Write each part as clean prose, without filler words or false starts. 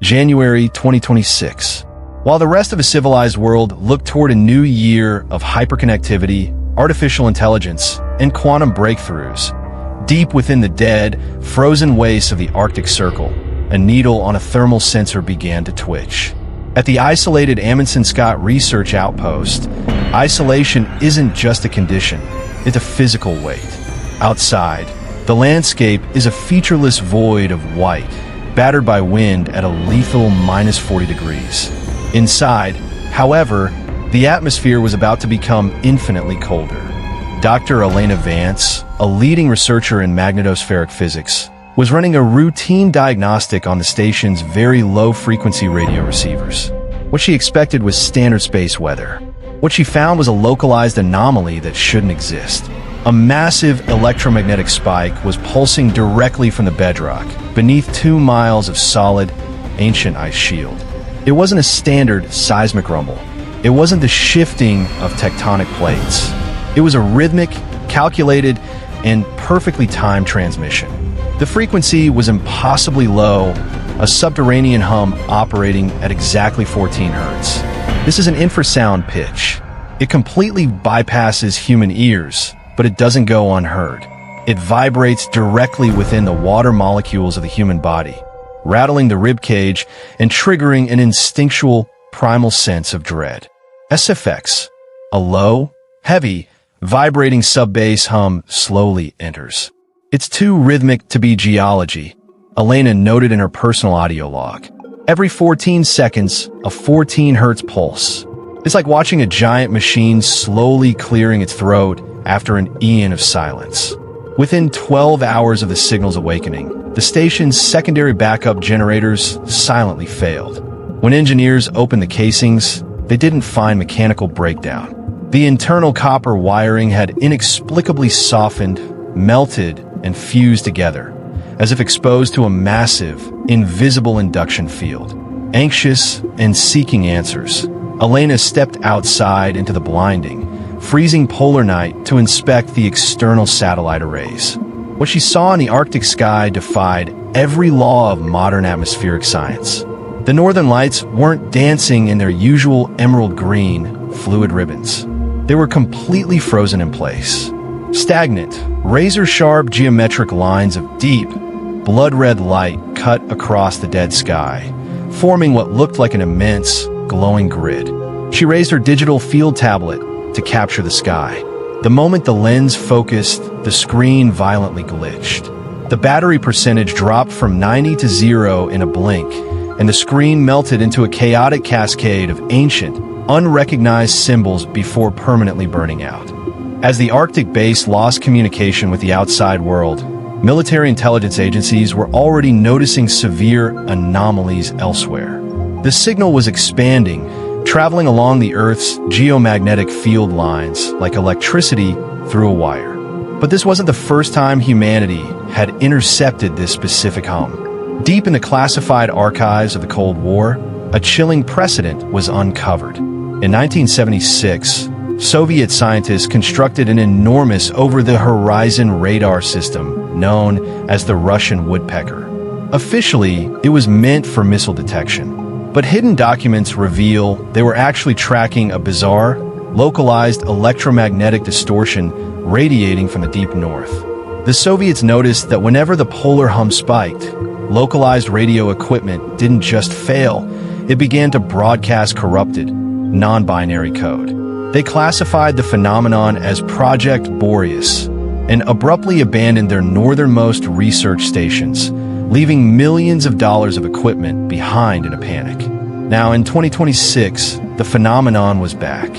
January 2026. While the rest of the civilized world looked toward a new year of hyperconnectivity, artificial intelligence, and quantum breakthroughs, deep within the dead, frozen wastes of the Arctic Circle, a needle on a thermal sensor began to twitch. At the isolated Amundsen-Scott Research Outpost, isolation isn't just a condition, it's a physical weight. Outside, the landscape is a featureless void of white, battered by wind at a lethal -40 degrees. Inside, however, the atmosphere was about to become infinitely colder. Dr. Elena Vance, a leading researcher in magnetospheric physics, was running a routine diagnostic on the station's very low-frequency radio receivers. What she expected was standard space weather. What she found was a localized anomaly that shouldn't exist. A massive electromagnetic spike was pulsing directly from the bedrock, beneath 2 miles of solid, ancient ice shield. It wasn't a standard seismic rumble. It wasn't the shifting of tectonic plates. It was a rhythmic, calculated, and perfectly timed transmission. The frequency was impossibly low, a subterranean hum operating at exactly 14 hertz. This is an infrasound pitch. It completely bypasses human ears, but it doesn't go unheard. It vibrates directly within the water molecules of the human body, rattling the rib cage and triggering an instinctual, primal sense of dread. SFX, a low, heavy, vibrating sub-bass hum slowly enters. It's too rhythmic to be geology, Elena noted in her personal audio log. Every 14 seconds, a 14 hertz pulse. It's like watching a giant machine slowly clearing its throat after an eon of silence. Within 12 hours of the signal's awakening, the station's secondary backup generators silently failed. When engineers opened the casings, they didn't find mechanical breakdown. The internal copper wiring had inexplicably softened, melted, and fused together, as if exposed to a massive, invisible induction field. Anxious and seeking answers, Elena stepped outside into the blinding, freezing polar night to inspect the external satellite arrays. What she saw in the Arctic sky defied every law of modern atmospheric science. The northern lights weren't dancing in their usual emerald green, fluid ribbons. They were completely frozen in place. Stagnant, razor-sharp geometric lines of deep, blood-red light cut across the dead sky, forming what looked like an immense, glowing grid. She raised her digital field tablet to capture the sky. The moment the lens focused, the screen violently glitched. The battery percentage dropped from 90 to 0 in a blink, and the screen melted into a chaotic cascade of ancient, unrecognized symbols before permanently burning out. As the Arctic base lost communication with the outside world, military intelligence agencies were already noticing severe anomalies elsewhere. The signal was expanding, traveling along the Earth's geomagnetic field lines like electricity through a wire. But this wasn't the first time humanity had intercepted this specific hum. Deep in the classified archives of the Cold War, a chilling precedent was uncovered. In 1976, Soviet scientists constructed an enormous over-the-horizon radar system known as the Russian woodpecker. Officially, it was meant for missile detection, but hidden documents reveal they were actually tracking a bizarre, localized electromagnetic distortion radiating from the deep north. The Soviets noticed that whenever the polar hum spiked, localized radio equipment didn't just fail, it began to broadcast corrupted, non-binary code. They classified the phenomenon as Project Boreas and abruptly abandoned their northernmost research stations, leaving millions of dollars of equipment behind in a panic. Now, in 2026, the phenomenon was back,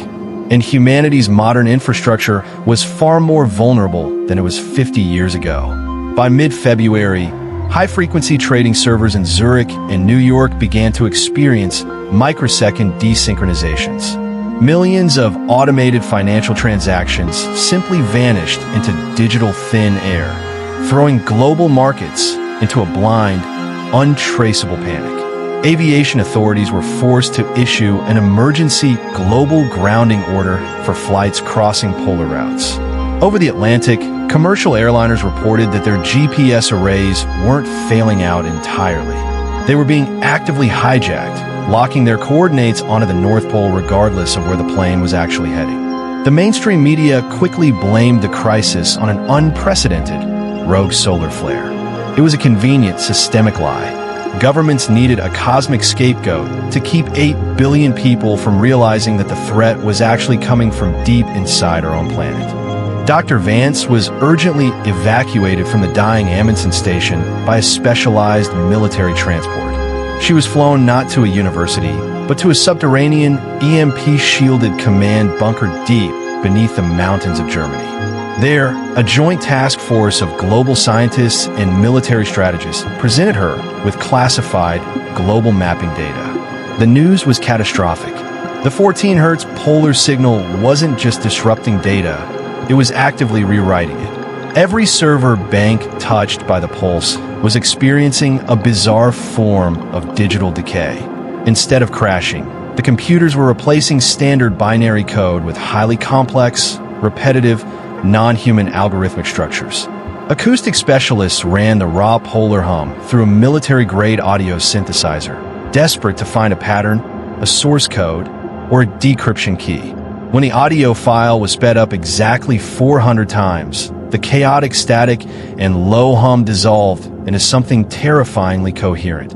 and humanity's modern infrastructure was far more vulnerable than it was 50 years ago. By mid-February, high-frequency trading servers in Zurich and New York began to experience microsecond desynchronizations. Millions of automated financial transactions simply vanished into digital thin air, throwing global markets into a blind, untraceable panic. Aviation authorities were forced to issue an emergency global grounding order for flights crossing polar routes. Over the Atlantic, commercial airliners reported that their GPS arrays weren't failing out entirely. They were being actively hijacked, locking their coordinates onto the North Pole regardless of where the plane was actually heading. The mainstream media quickly blamed the crisis on an unprecedented rogue solar flare. It was a convenient, systemic lie. Governments needed a cosmic scapegoat to keep 8 billion people from realizing that the threat was actually coming from deep inside our own planet. Dr. Vance was urgently evacuated from the dying Amundsen station by a specialized military transport. She was flown not to a university, but to a subterranean, EMP-shielded command bunker deep beneath the mountains of Germany. There, a joint task force of global scientists and military strategists presented her with classified global mapping data. The news was catastrophic. The 14 Hz polar signal wasn't just disrupting data, it was actively rewriting it. Every server bank touched by the pulse was experiencing a bizarre form of digital decay. Instead of crashing, the computers were replacing standard binary code with highly complex, repetitive, non-human algorithmic structures. Acoustic specialists ran the raw polar hum through a military-grade audio synthesizer, desperate to find a pattern, a source code, or a decryption key. When the audio file was sped up exactly 400 times, the chaotic static and low hum dissolved into something terrifyingly coherent.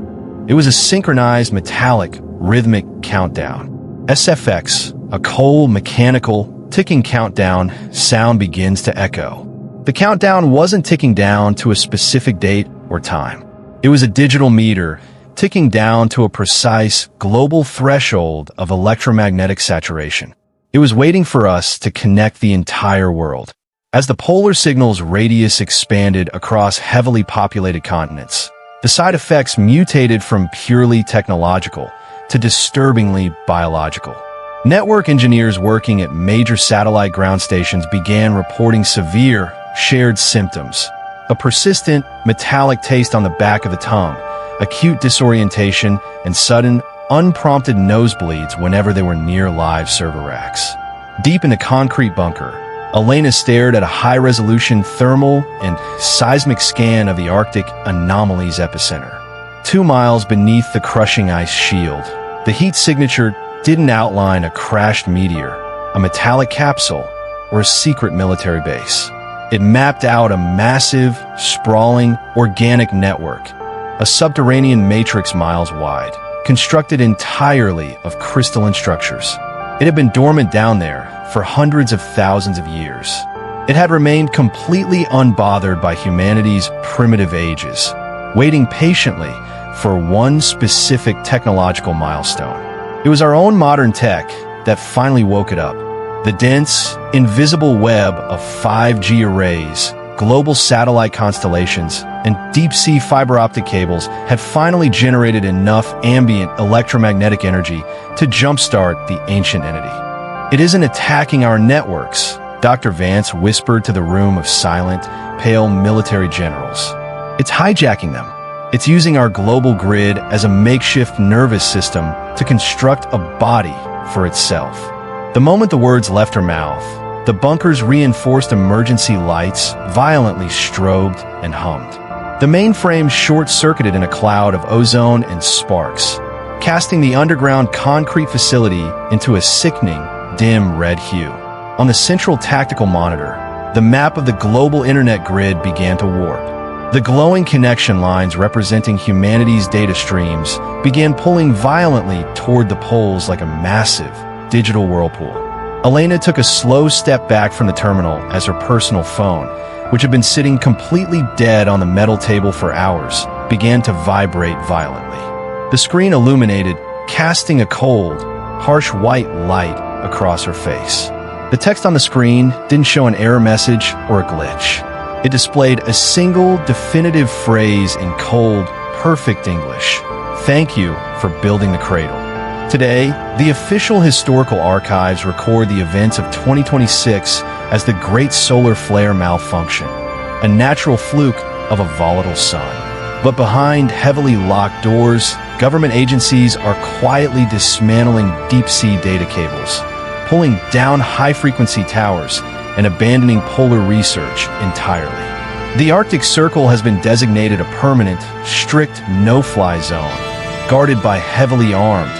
It was a synchronized, metallic, rhythmic countdown. SFX, a cold, mechanical, ticking countdown, sound begins to echo. The countdown wasn't ticking down to a specific date or time. It was a digital meter, ticking down to a precise, global threshold of electromagnetic saturation. It was waiting for us to connect the entire world. As the polar signal's radius expanded across heavily populated continents, the side effects mutated from purely technological to disturbingly biological. Network engineers working at major satellite ground stations began reporting severe, shared symptoms. A persistent, metallic taste on the back of the tongue, acute disorientation, and sudden, unprompted nosebleeds whenever they were near live server racks. Deep in a concrete bunker, Elena stared at a high-resolution thermal and seismic scan of the Arctic anomalies epicenter. 2 miles beneath the crushing ice shield, the heat signature didn't outline a crashed meteor, a metallic capsule, or a secret military base. It mapped out a massive, sprawling, organic network, a subterranean matrix miles wide, constructed entirely of crystalline structures. It had been dormant down there for hundreds of thousands of years. It had remained completely unbothered by humanity's primitive ages, waiting patiently for one specific technological milestone. It was our own modern tech that finally woke it up. The dense, invisible web of 5G arrays, global satellite constellations, and deep-sea fiber optic cables had finally generated enough ambient electromagnetic energy to jumpstart the ancient entity. It isn't attacking our networks, Dr. Vance whispered to the room of silent, pale military generals. It's hijacking them. It's using our global grid as a makeshift nervous system to construct a body for itself. The moment the words left her mouth, the bunker's reinforced emergency lights violently strobed and hummed. The mainframe short-circuited in a cloud of ozone and sparks, casting the underground concrete facility into a sickening, dim red hue. On the central tactical monitor, the map of the global internet grid began to warp. The glowing connection lines representing humanity's data streams began pulling violently toward the poles like a massive digital whirlpool. Elena took a slow step back from the terminal as her personal phone, which had been sitting completely dead on the metal table for hours, began to vibrate violently. The screen illuminated, casting a cold, harsh white light across her face. The text on the screen didn't show an error message or a glitch. It displayed a single definitive phrase in cold, perfect English. "Thank you for building the cradle." Today, the official historical archives record the events of 2026 as the Great Solar Flare Malfunction, a natural fluke of a volatile sun. But behind heavily locked doors, government agencies are quietly dismantling deep-sea data cables, pulling down high-frequency towers, and abandoning polar research entirely. The Arctic Circle has been designated a permanent, strict no-fly zone, guarded by heavily armed,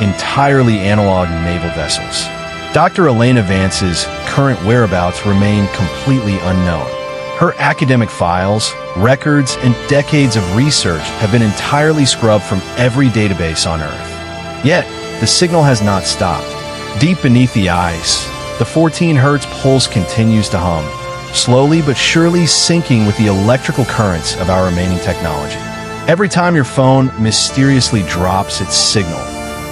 entirely analog naval vessels. Dr. Elena Vance's current whereabouts remain completely unknown. Her academic files, records, and decades of research have been entirely scrubbed from every database on Earth. Yet, the signal has not stopped. Deep beneath the ice, the 14 Hz pulse continues to hum, slowly but surely syncing with the electrical currents of our remaining technology. Every time your phone mysteriously drops its signal,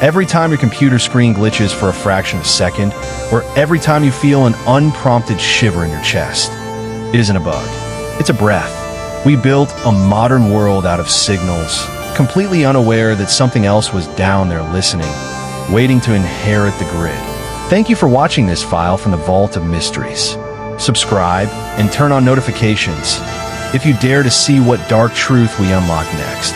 every time your computer screen glitches for a fraction of a second, or every time you feel an unprompted shiver in your chest, it isn't a bug. It's a breath. We built a modern world out of signals, completely unaware that something else was down there listening, waiting to inherit the grid. Thank you for watching this file from the Vault of Mysteries. Subscribe and turn on notifications if you dare to see what dark truth we unlock next.